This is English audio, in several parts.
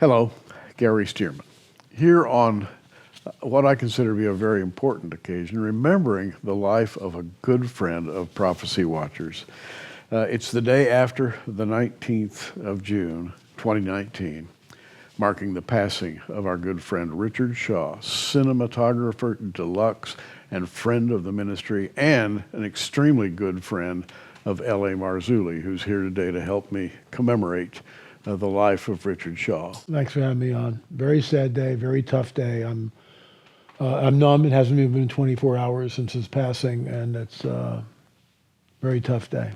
Hello, Gary Stearman. Here on what I consider to be a very important occasion, remembering the life of a good friend of Prophecy Watchers. It's the day after the 19th of June, 2019, marking the passing of our good friend Richard Shaw, cinematographer deluxe and friend of the ministry, and an extremely good friend of L.A. Marzulli, who's here today to help me commemorate the life of Richard Shaw. Thanks for having me on. Very sad day, very tough day. I'm numb. It hasn't even been 24 hours since his passing, and it's a very tough day.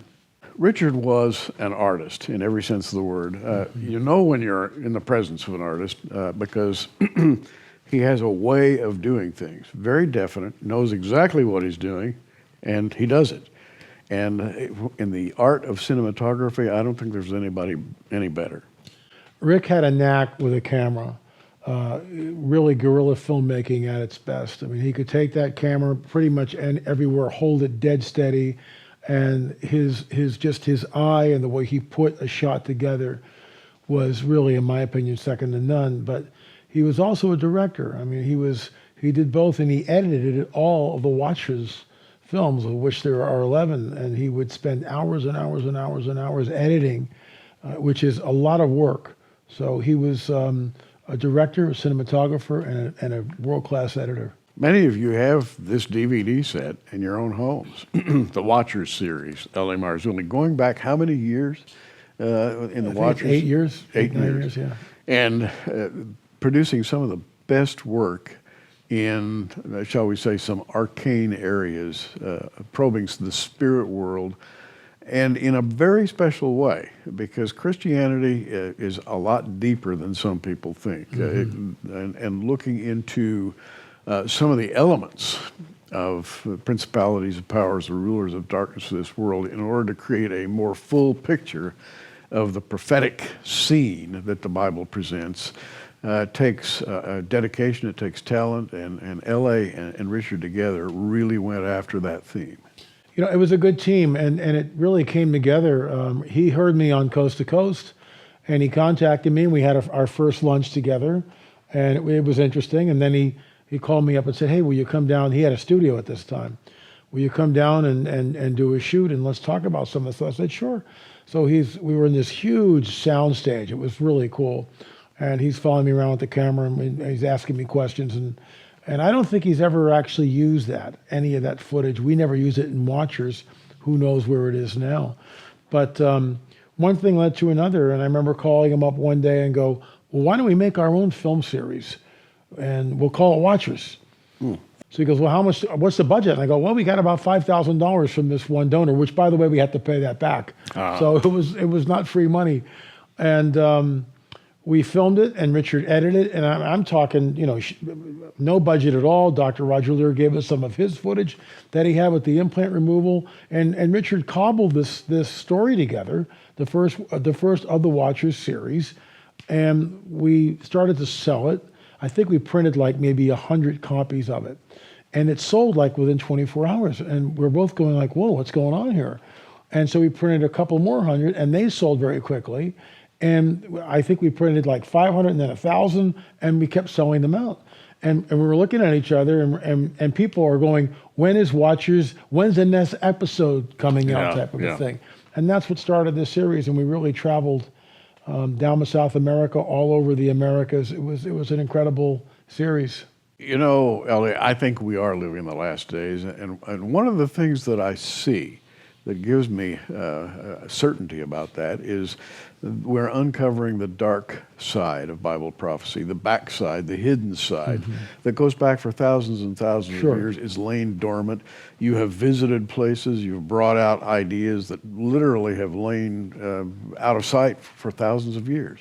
Richard was an artist in every sense of the word. You know when you're in the presence of an artist because he has a way of doing things, very definite, knows exactly what he's doing, and he does it. And in the art of cinematography, I don't think there's anybody any better. Rick had a knack with a camera, really guerrilla filmmaking at its best. I mean, he could take that camera pretty much everywhere, hold it dead steady, and his eye and the way he put a shot together was really, in my opinion, second to none. But he was also a director. I mean, he did both, and he edited all of the Watchers films, of which there are 11, and he would spend hours and hours and hours and hours editing, which is a lot of work. So he was a director, a cinematographer, and a world-class editor. Many of you have this DVD set in your own homes, the Watchers series, L.A. Marzulli, going back how many years in the Watchers? 8 years. 8 years, yeah. And producing some of the best work in, shall we say, some arcane areas, probing the spirit world, and in a very special way, because Christianity is a lot deeper than some people think, and looking into some of the elements of principalities and powers, the rulers of darkness of this world, in order to create a more full picture of the prophetic scene that the Bible presents. Takes dedication, it takes talent, and L.A. and Richard together really went after that theme. You know, it was a good team, and it really came together. He heard me on Coast to Coast, and he contacted me, and we had our first lunch together, and it was interesting. And then he called me up and said, "Hey, will you come down?" He had a studio at this time. "Will you come down and do a shoot, and let's talk about some of this?" I said, "Sure." So we were in this huge sound stage. It was really cool. And he's following me around with the camera, and he's asking me questions. And I don't think he's ever actually used any of that footage. We never used it in Watchers. Who knows where it is now? But one thing led to another, and I remember calling him up one day and go, "Well, why don't we make our own film series? And we'll call it Watchers." So he goes, "Well, what's the budget?" And I go, "Well, we got about $5,000 from this one donor," which, by the way, we had to pay that back. So it was not free money. And we filmed it, and Richard edited it, and I'm talking, no budget at all. Dr. Roger Lear gave us some of his footage that he had with the implant removal, and Richard cobbled this story together, the first of the Watchers series, and we started to sell it. I think we printed like maybe 100 copies of it, and it sold like within 24 hours, and we're both going like, "Whoa, what's going on here?" And so we printed a couple more hundred, and they sold very quickly. And I think we printed like 500 and then 1,000, and we kept selling them out. And we were looking at each other, and people are going, "When is Watchers? When's the next episode coming out?" type of a thing. And that's what started this series. And we really traveled down to South America, all over the Americas. It was an incredible series. You know, Elliot, I think we are living the last days. And one of the things that I see that gives me certainty about that is we're uncovering the dark side of Bible prophecy, the backside, the hidden side that goes back for thousands and thousands of years, is lain dormant. You have visited places, you've brought out ideas that literally have lain out of sight for thousands of years.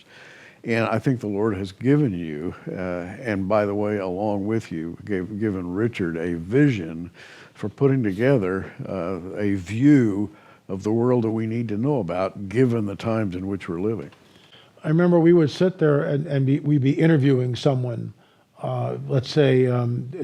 And I think the Lord has given you, and by the way, along with you, given Richard a vision for putting together a view of the world that we need to know about, given the times in which we're living. I remember we would sit there and we'd be interviewing someone, let's say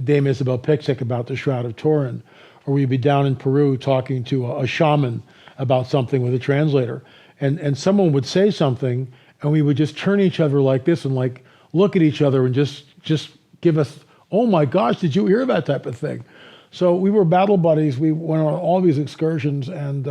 Dame Isabel Pixick about the Shroud of Turin, or we'd be down in Peru talking to a shaman about something with a translator. And someone would say something, and we would just turn each other like this and like look at each other and just give us, oh my gosh, did you hear that type of thing? So we were battle buddies. We went on all these excursions, and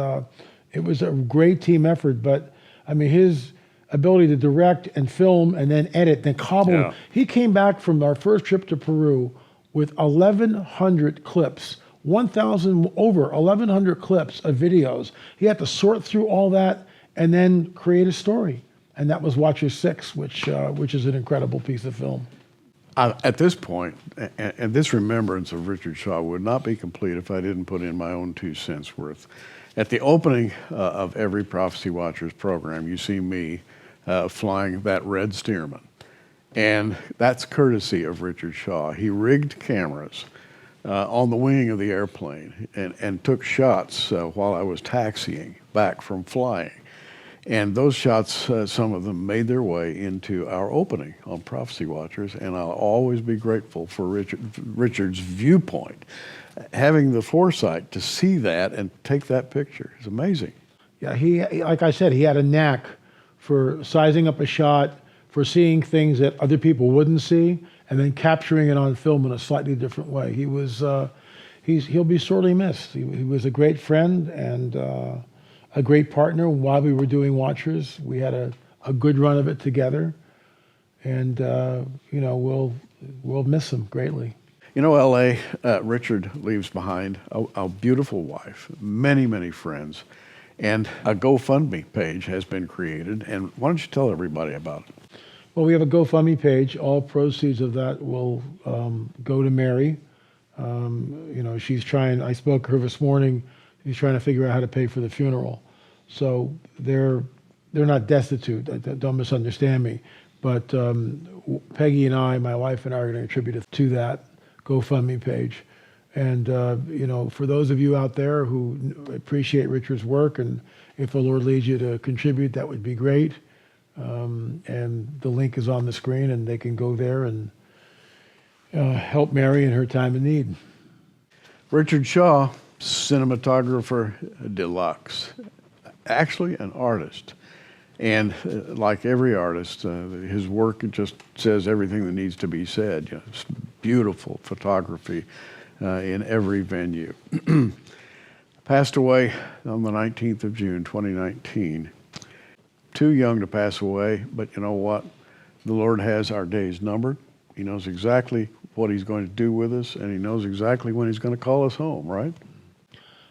it was a great team effort. But I mean, his ability to direct and film and then edit, then cobble. Yeah. He came back from our first trip to Peru with 1,100 clips, 1,100 clips of videos. He had to sort through all that and then create a story. And that was Watcher 6, which is an incredible piece of film. At this point, and this remembrance of Richard Shaw would not be complete if I didn't put in my own 2 cents worth. At the opening of every Prophecy Watchers program, you see me flying that red Stearman. And that's courtesy of Richard Shaw. He rigged cameras on the wing of the airplane and took shots while I was taxiing back from flying. And those shots, some of them made their way into our opening on Prophecy Watchers, and I'll always be grateful for Richard's viewpoint. Having the foresight to see that and take that picture is amazing. Yeah, he, like I said, he had a knack for sizing up a shot, for seeing things that other people wouldn't see, and then capturing it on film in a slightly different way. He was, he'll be sorely missed. He was a great friend and a great partner while we were doing Watchers. We had a good run of it together, and you know, we'll miss him greatly. You know, L.A., Richard leaves behind a beautiful wife, many, many friends, and a GoFundMe page has been created. And why don't you tell everybody about it? Well, we have a GoFundMe page. All proceeds of that will go to Mary. You know, she's trying, I spoke to her this morning, she's trying to figure out how to pay for the funeral. So they're not destitute, don't misunderstand me. But Peggy and I, my wife and I, are going to contribute to that GoFundMe page. And, you know, for those of you out there who appreciate Richard's work, and if the Lord leads you to contribute, that would be great. And the link is on the screen, and they can go there and help Mary in her time of need. Richard Shaw, cinematographer deluxe, actually an artist. And like every artist, his work just says everything that needs to be said. You know, it's beautiful photography in every venue. Passed away on the 19th of June, 2019. Too young to pass away, but you know what? The Lord has our days numbered. He knows exactly what he's going to do with us, and he knows exactly when he's going to call us home, right?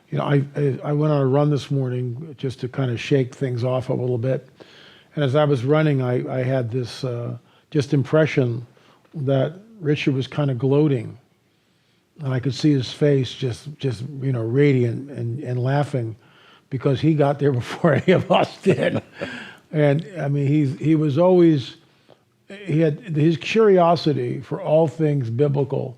You know, I went on a run this morning just to kind of shake things off a little bit. And as I was running, I had this just impression that Richard was kind of gloating. And I could see his face just you know, radiant and laughing, because he got there before any of us did. And I mean, he was always, he had his curiosity for all things biblical,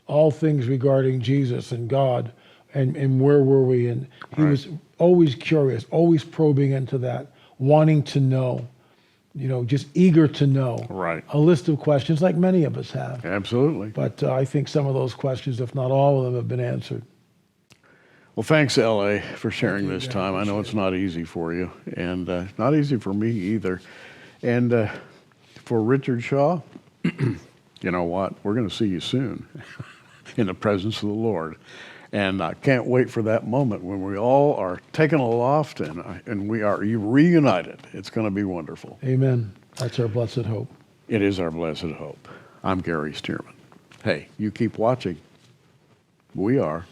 all things regarding Jesus and God, and where were we? And he was always curious, always probing into that, wanting to know, you know, just eager to know. Right. A list of questions like many of us have. Absolutely. But I think some of those questions, if not all of them, have been answered. Well, thanks, L.A., for sharing this Gary. time. I know it's not easy for you, and not easy for me either. And for Richard Shaw, you know what? We're going to see you soon in the presence of the Lord. And I can't wait for that moment when we all are taken aloft and we are reunited. It's going to be wonderful. Amen. That's our blessed hope. It is our blessed hope. I'm Gary Stearman. Hey, you keep watching. We are.